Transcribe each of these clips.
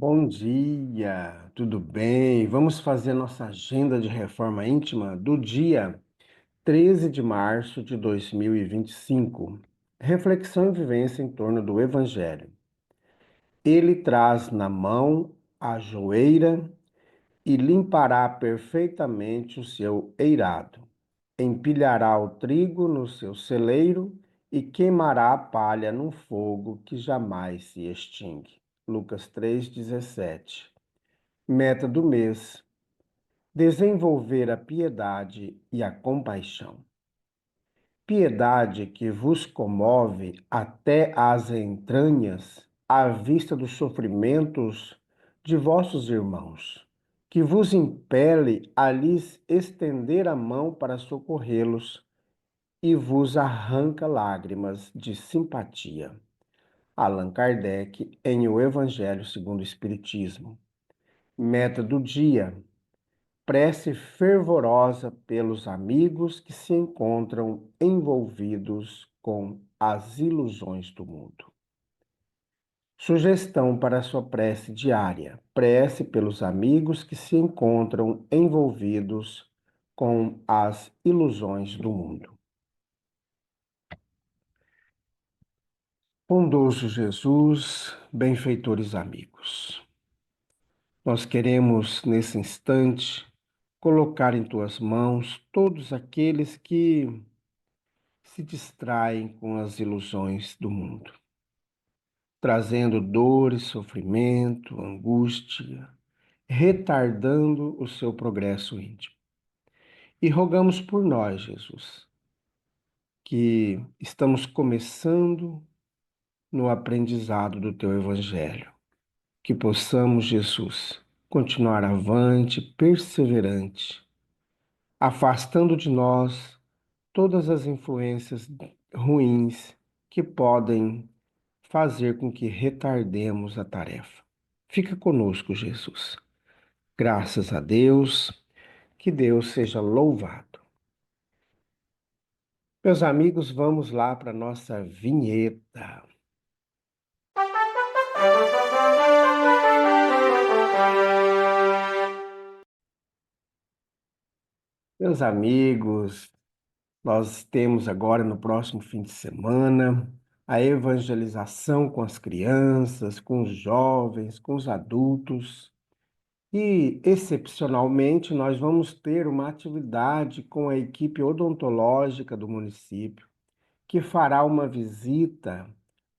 Bom dia, tudo bem? Vamos fazer nossa agenda de reforma íntima do dia 13 de março de 2025. Reflexão e vivência em torno do Evangelho. Ele traz na mão a joeira e limpará perfeitamente o seu eirado. Empilhará o trigo no seu celeiro e queimará a palha num fogo que jamais se extingue. Lucas 3,17. Meta do mês: desenvolver a piedade e a compaixão. Piedade que vos comove até às entranhas, à vista dos sofrimentos de vossos irmãos, que vos impele a lhes estender a mão para socorrê-los e vos arranca lágrimas de simpatia. Allan Kardec, em O Evangelho segundo o Espiritismo. Meta do dia: prece fervorosa pelos amigos que se encontram envolvidos com as ilusões do mundo. Sugestão para a sua prece diária: prece pelos amigos que se encontram envolvidos com as ilusões do mundo. Bondoso Jesus, benfeitores amigos, nós queremos nesse instante colocar em tuas mãos todos aqueles que se distraem com as ilusões do mundo, trazendo dor e sofrimento, angústia, retardando o seu progresso íntimo. E rogamos por nós, Jesus, que estamos começando no aprendizado do teu Evangelho, que possamos, Jesus, continuar avante, perseverante, afastando de nós todas as influências ruins que podem fazer com que retardemos a tarefa. Fica conosco, Jesus. Graças a Deus, que Deus seja louvado. Meus amigos, vamos lá para a nossa vinheta. Meus amigos, nós temos agora no próximo fim de semana a evangelização com as crianças, com os jovens, com os adultos. E, excepcionalmente, nós vamos ter uma atividade com a equipe odontológica do município, que fará uma visita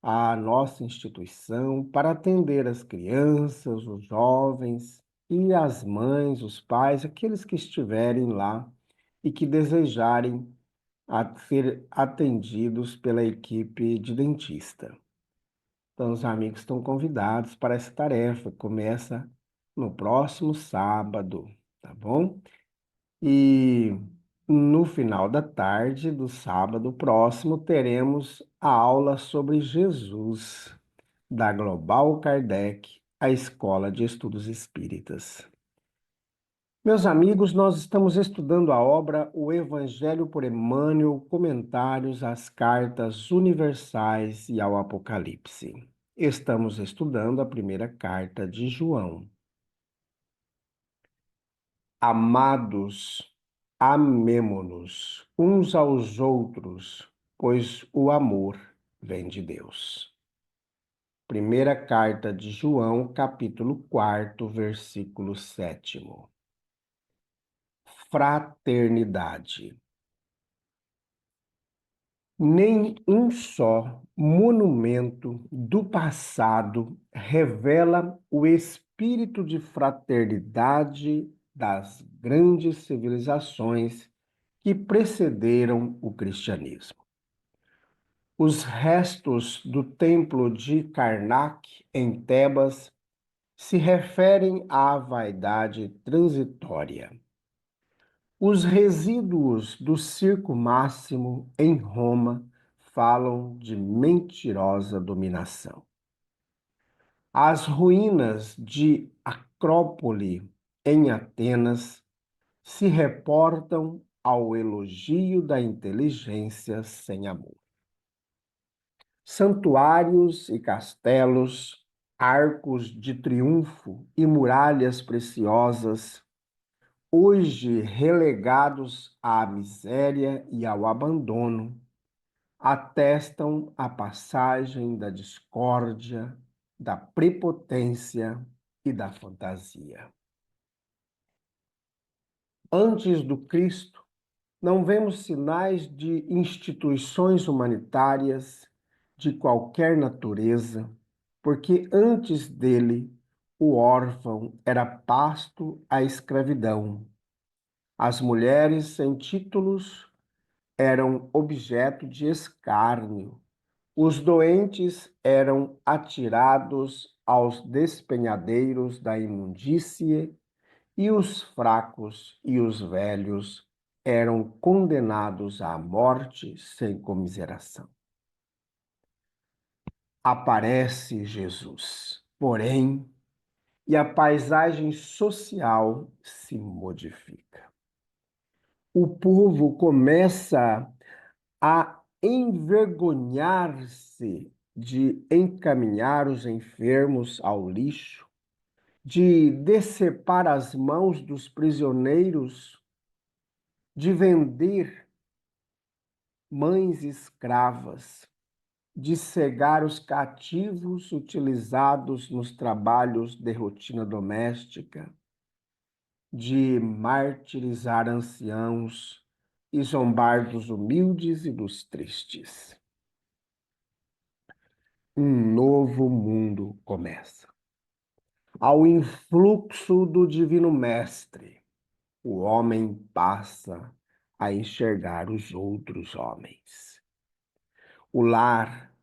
à nossa instituição para atender as crianças, os jovens e as mães, os pais, aqueles que estiverem lá e que desejarem ser atendidos pela equipe de dentista. Então, os amigos estão convidados para essa tarefa. Começa no próximo sábado, tá bom? E no final da tarde do sábado próximo, teremos a aula sobre Jesus, da Global Kardec, a Escola de Estudos Espíritas. Meus amigos, nós estamos estudando a obra O Evangelho por Emmanuel, Comentários às Cartas Universais e ao Apocalipse. Estamos estudando a primeira carta de João. Amados, amemo-nos uns aos outros, pois o amor vem de Deus. Primeira carta de João, capítulo 4, versículo 7. Fraternidade. Nem um só monumento do passado revela o espírito de fraternidade das grandes civilizações que precederam o cristianismo. Os restos do templo de Karnak, em Tebas, se referem à vaidade transitória. Os resíduos do circo máximo em Roma falam de mentirosa dominação. As ruínas de Acrópole, em Atenas, se reportam ao elogio da inteligência sem amor. Santuários e castelos arcos de triunfo e muralhas preciosas, hoje relegados à miséria e ao abandono, atestam a passagem da discórdia, da prepotência e da fantasia. Antes do Cristo, não vemos sinais de instituições humanitárias de qualquer natureza, porque antes dele o órfão era pasto à escravidão. As mulheres sem títulos eram objeto de escárnio. Os doentes eram atirados aos despenhadeiros da imundície e os fracos e os velhos eram condenados à morte sem comiseração. Aparece Jesus, porém, e a paisagem social se modifica. O povo começa a envergonhar-se de encaminhar os enfermos ao lixo, de decepar as mãos dos prisioneiros, de vender mães escravas, de cegar os cativos utilizados nos trabalhos de rotina doméstica, de martirizar anciãos e zombar dos humildes e dos tristes. Um novo mundo começa. Ao influxo do Divino Mestre, o homem passa a enxergar os outros homens. O lar,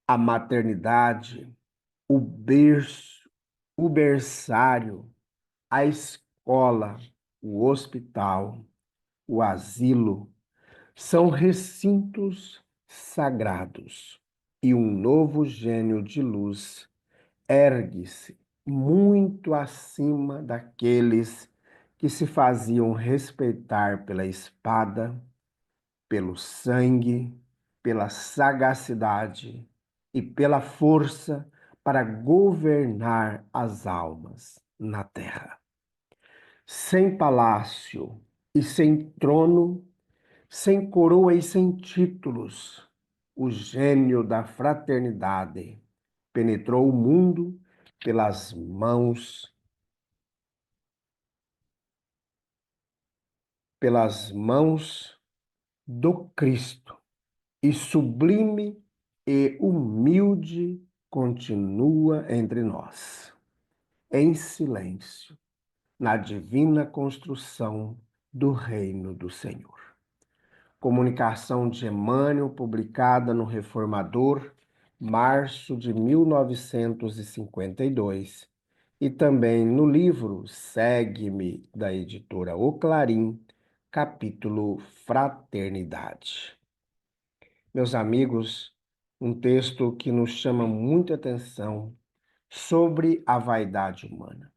a maternidade, o berço, o berçário, a escola, o hospital, o asilo, são recintos sagrados e um novo gênio de luz ergue-se muito acima daqueles que se faziam respeitar pela espada, pelo sangue, pela sagacidade e pela força para governar as almas na terra. Sem palácio e sem trono, sem coroa e sem títulos, o gênio da fraternidade penetrou o mundo pelas mãos do Cristo, e sublime e humilde continua entre nós, em silêncio, na divina construção do reino do Senhor. Comunicação de Emmanuel, publicada no Reformador, março de 1952, e também no livro Segue-me, da editora O Clarim, capítulo Fraternidade. Meus amigos, um texto que nos chama muita atenção sobre a vaidade humana.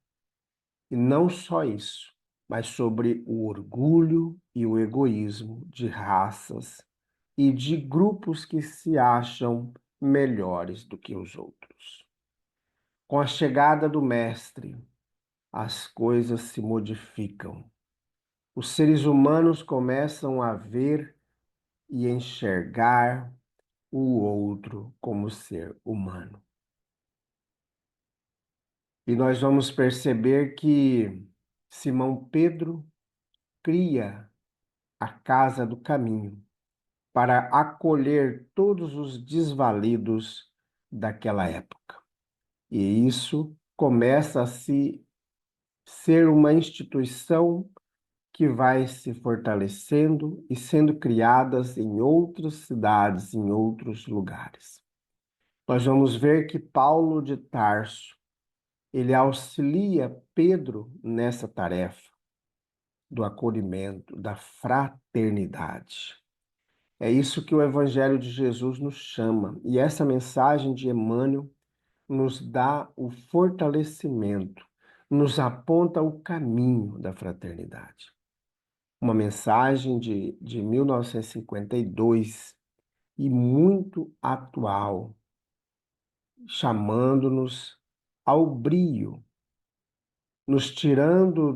E não só isso, mas sobre o orgulho e o egoísmo de raças e de grupos que se acham melhores do que os outros. Com a chegada do Mestre, as coisas se modificam. Os seres humanos começam a ver e enxergar o outro como ser humano. E nós vamos perceber que Simão Pedro cria a Casa do Caminho para acolher todos os desvalidos daquela época. E isso começa a se ser uma instituição que vai se fortalecendo e sendo criadas em outras cidades, em outros lugares. Nós vamos ver que Paulo de Tarso, ele auxilia Pedro nessa tarefa do acolhimento, da fraternidade. É isso que o Evangelho de Jesus nos chama. E essa mensagem de Emmanuel nos dá o fortalecimento, nos aponta o caminho da fraternidade. Uma mensagem de 1952 e muito atual. chamando-nos ao brio, nos tirando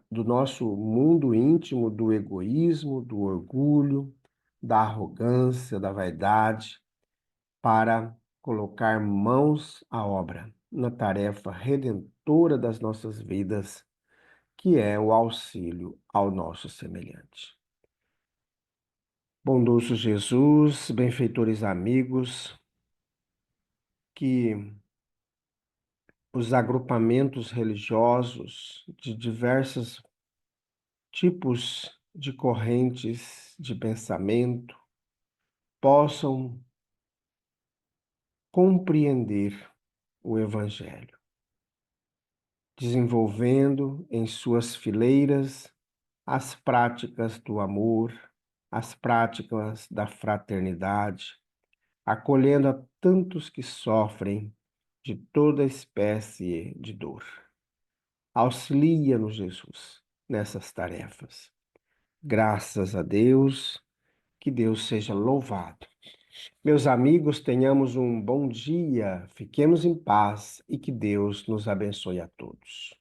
do nosso mundo íntimo, do egoísmo, do orgulho, da arrogância, da vaidade, para colocar mãos à obra na tarefa redentora das nossas vidas, que é o auxílio ao nosso semelhante. Bondoso Jesus, benfeitores amigos, que os agrupamentos religiosos de diversos tipos de correntes de pensamento possam compreender o Evangelho, desenvolvendo em suas fileiras as práticas do amor, as práticas da fraternidade, acolhendo a tantos que sofrem de toda espécie de dor. Auxilia-nos, Jesus, nessas tarefas. Graças a Deus, que Deus seja louvado. Meus amigos, tenhamos um bom dia, fiquemos em paz e que Deus nos abençoe a todos.